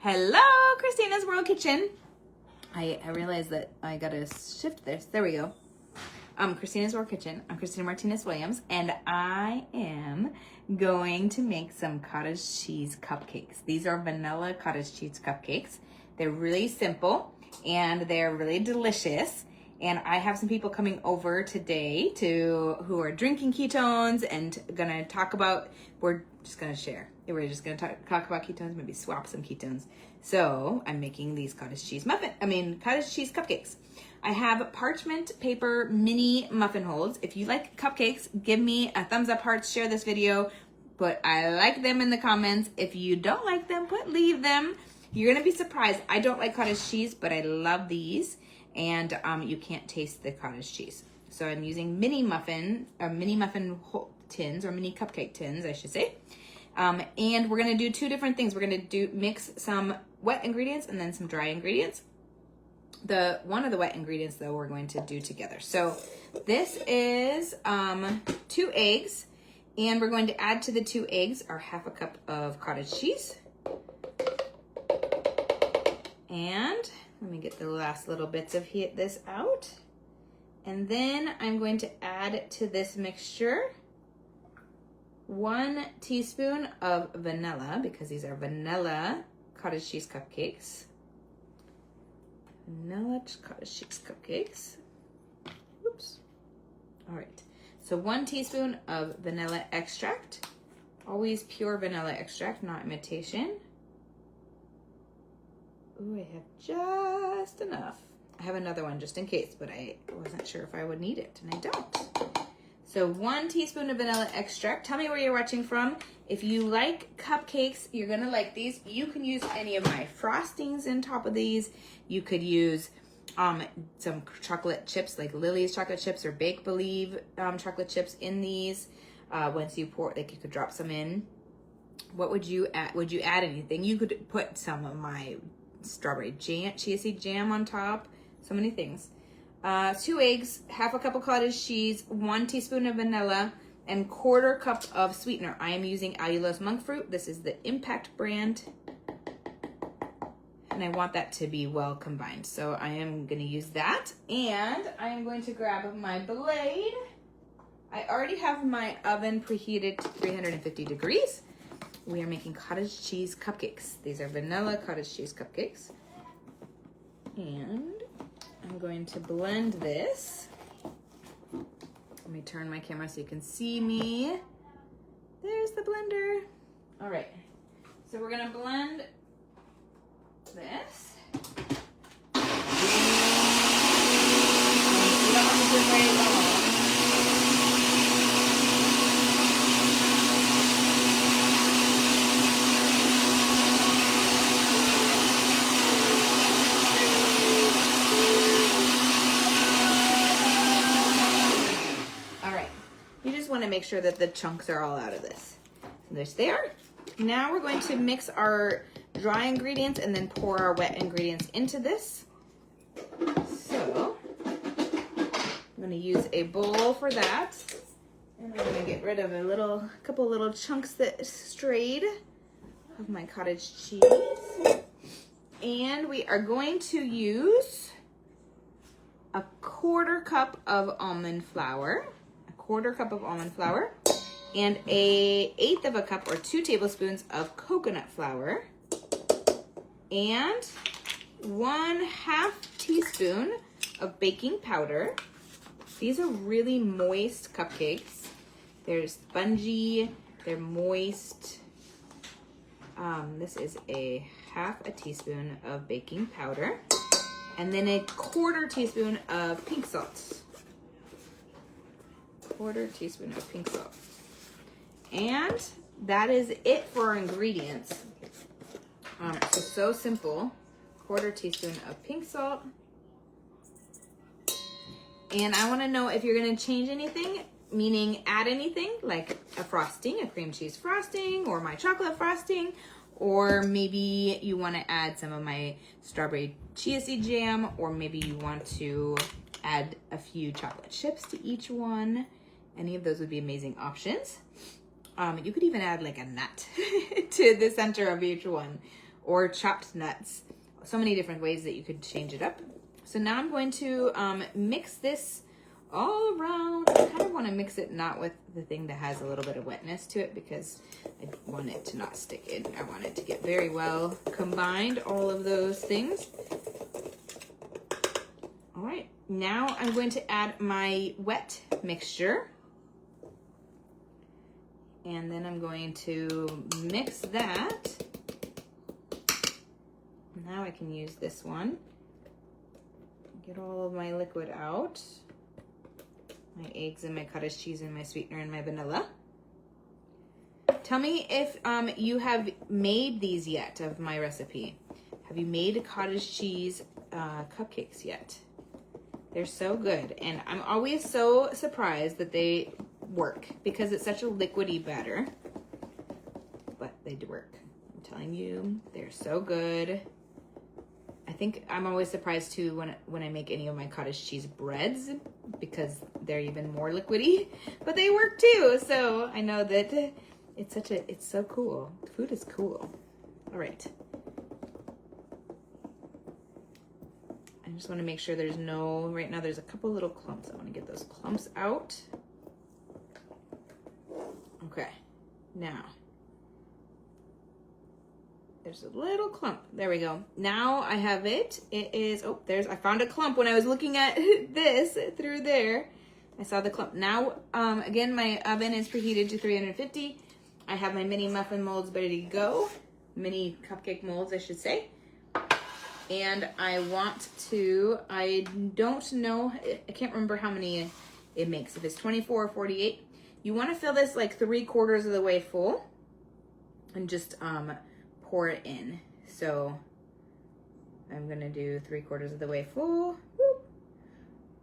Hello, Christina's World Kitchen. I realized that I gotta shift this. There we go. Christina's World Kitchen. I'm Christina Martinez-Williams, and I am going to make some cottage cheese cupcakes. These are vanilla cottage cheese cupcakes. They're really simple, and they're really delicious. And I have some people coming over today who are drinking ketones and gonna talk about, we're just gonna talk about ketones, maybe swap some ketones. So I'm making these cottage cheese cupcakes. I have parchment paper mini muffin holds. If you like cupcakes, give me a thumbs up, hearts, share this video, put I like them in the comments. If you don't like them, leave them. You're gonna be surprised. I don't like cottage cheese, but I love these. And you can't taste the cottage cheese. So I'm using mini muffin tins, or mini cupcake tins, I should say. And we're gonna do two different things. We're gonna mix some wet ingredients and then some dry ingredients. One of the wet ingredients though we're going to do together. So this is 2 eggs, and we're going to add to the 2 eggs our half a cup of cottage cheese. And let me get the last little bits of this out. And then I'm going to add to this mixture 1 teaspoon of vanilla, because these are vanilla cottage cheese cupcakes. Vanilla cottage cheese cupcakes. Oops. All right. So 1 teaspoon of vanilla extract. Always pure vanilla extract, not imitation. Ooh, I have just enough. I have another one just in case, but I wasn't sure if I would need it, and I don't. So 1 teaspoon of vanilla extract. Tell me where you're watching from. If you like cupcakes, you're gonna like these. You can use any of my frostings on top of these. You could use some chocolate chips, like Lily's chocolate chips or Bake Believe chocolate chips in these. Once you pour, like you could drop some in. What would you add? Would you add anything? You could put some of my strawberry chia seed jam on top. So many things. 2 eggs, half a cup of cottage cheese, 1 teaspoon of vanilla, and 1/4 cup of sweetener. I am using allulose monk fruit. This is the Impact brand, and I want that to be well combined. So I am going to use that, and I am going to grab my blade. I already have my oven preheated to 350 degrees. We are making cottage cheese cupcakes. These are vanilla cottage cheese cupcakes. And I'm going to blend this. Let me turn my camera so you can see me. There's the blender. All right. So we're gonna blend this. You don't have to do it very long. Want to make sure that the chunks are all out of this. So they are. Now we're going to mix our dry ingredients and then pour our wet ingredients into this. So I'm going to use a bowl for that, and I'm going to get rid of a couple little chunks that strayed of my cottage cheese. And we are going to use a 1/4 cup of almond flour. 1/4 cup of almond flour, and 1/8 of a cup, or 2 tablespoons of coconut flour, and 1/2 teaspoon of baking powder. These are really moist cupcakes. They're spongy, they're moist. This is 1/2 teaspoon of baking powder, and then 1/4 teaspoon of pink salt. 1/4 teaspoon of pink salt. And that is it for our ingredients. So simple. 1/4 teaspoon of pink salt. And I want to know if you're going to change anything, meaning add anything, like a frosting, a cream cheese frosting, or my chocolate frosting, or maybe you want to add some of my strawberry chia seed jam, or maybe you want to add a few chocolate chips to each one. Any of those would be amazing options. You could even add like a nut to the center of each one, or chopped nuts. So many different ways that you could change it up. So now I'm going to mix this all around. I kind of want to mix it not with the thing that has a little bit of wetness to it because I want it to not stick in. I want it to get very well combined, all of those things. All right, now I'm going to add my wet mixture. And then I'm going to mix that. Now I can use this one. Get all of my liquid out. My eggs and my cottage cheese and my sweetener and my vanilla. Tell me if you have made these yet of my recipe. Have you made cottage cheese cupcakes yet? They're so good. And I'm always so surprised that they work because it's such a liquidy batter. But they do work. I'm telling you, they're so good. I think I'm always surprised too when I make any of my cottage cheese breads because they're even more liquidy, but they work too. So I know that it's so cool. Food is cool. All right. I just want to make sure right now there's a couple little clumps. I want to get those clumps out. Okay. Now, there's a little clump. There we go. Now I have it. It is, I found a clump when I was looking at this through there. I saw the clump. Now, again, my oven is preheated to 350. I have my mini muffin molds ready to go. Mini cupcake molds, I should say. And I don't know, I can't remember how many it makes. If it's 24 or 48. You want to fill this like 3/4 of the way full and just pour it in. So I'm gonna do 3/4 of the way full. Woo.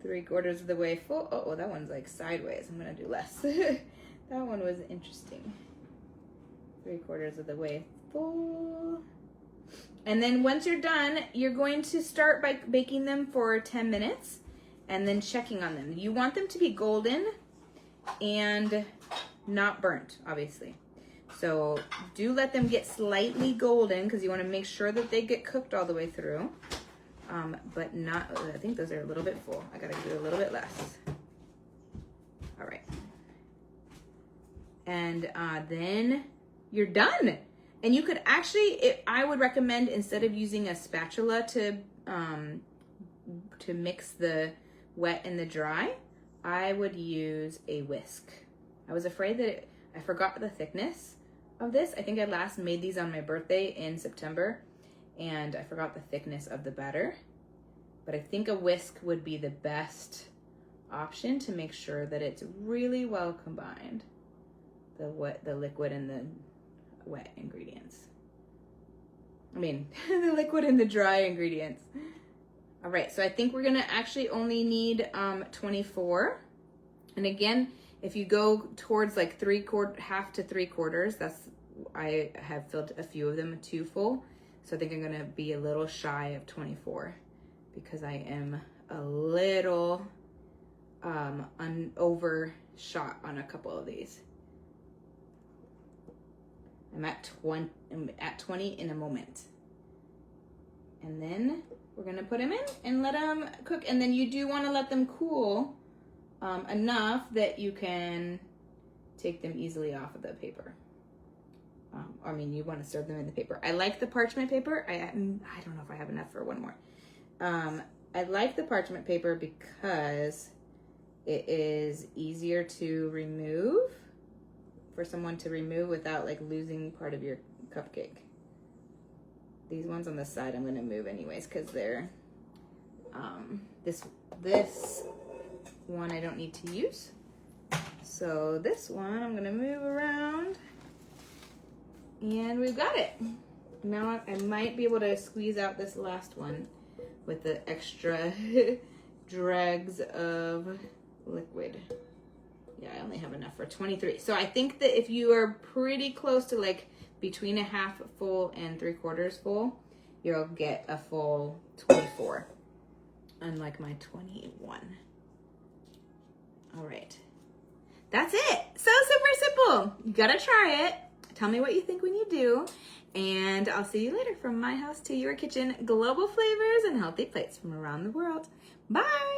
3/4 of the way full. Oh, that one's like sideways. I'm gonna do less. That one was interesting. 3/4 of the way full. And then once you're done, you're going to start by baking them for 10 minutes and then checking on them. You want them to be golden and not burnt, obviously. So do let them get slightly golden because you want to make sure that they get cooked all the way through. But not, I think those are a little bit full. I gotta do a little bit less. All right. And then you're done. And you could actually, I would recommend instead of using a spatula to mix the wet and the dry, I would use a whisk. I was afraid that I forgot the thickness of this. I think I last made these on my birthday in September and I forgot the thickness of the batter. But I think a whisk would be the best option to make sure that it's really well combined. The liquid and the wet ingredients. The liquid and the dry ingredients. All right, so I think we're gonna actually only need 24. And again, if you go towards like half to 3/4, I have filled a few of them too full. So I think I'm gonna be a little shy of 24 because I am a little overshot on a couple of these. I'm at 20 in a moment. And then we're gonna put them in and let them cook. And then you do wanna let them cool enough that you can take them easily off of the paper. You wanna serve them in the paper. I like the parchment paper. I don't know if I have enough for one more. I like the parchment paper because it is easier to remove, for someone to remove without like losing part of your cupcake. These ones on the side I'm gonna move anyways because they're, this one I don't need to use. So this one I'm gonna move around and we've got it. Now I might be able to squeeze out this last one with the extra dregs of liquid. Yeah, I only have enough for 23. So I think that if you are pretty close to like between a half full and 3/4 full, you'll get a full 24, unlike my 21. All right, that's it. So super simple. You gotta try it. Tell me what you think when you do. And I'll see you later from my house to your kitchen. Global flavors and healthy plates from around the world. Bye.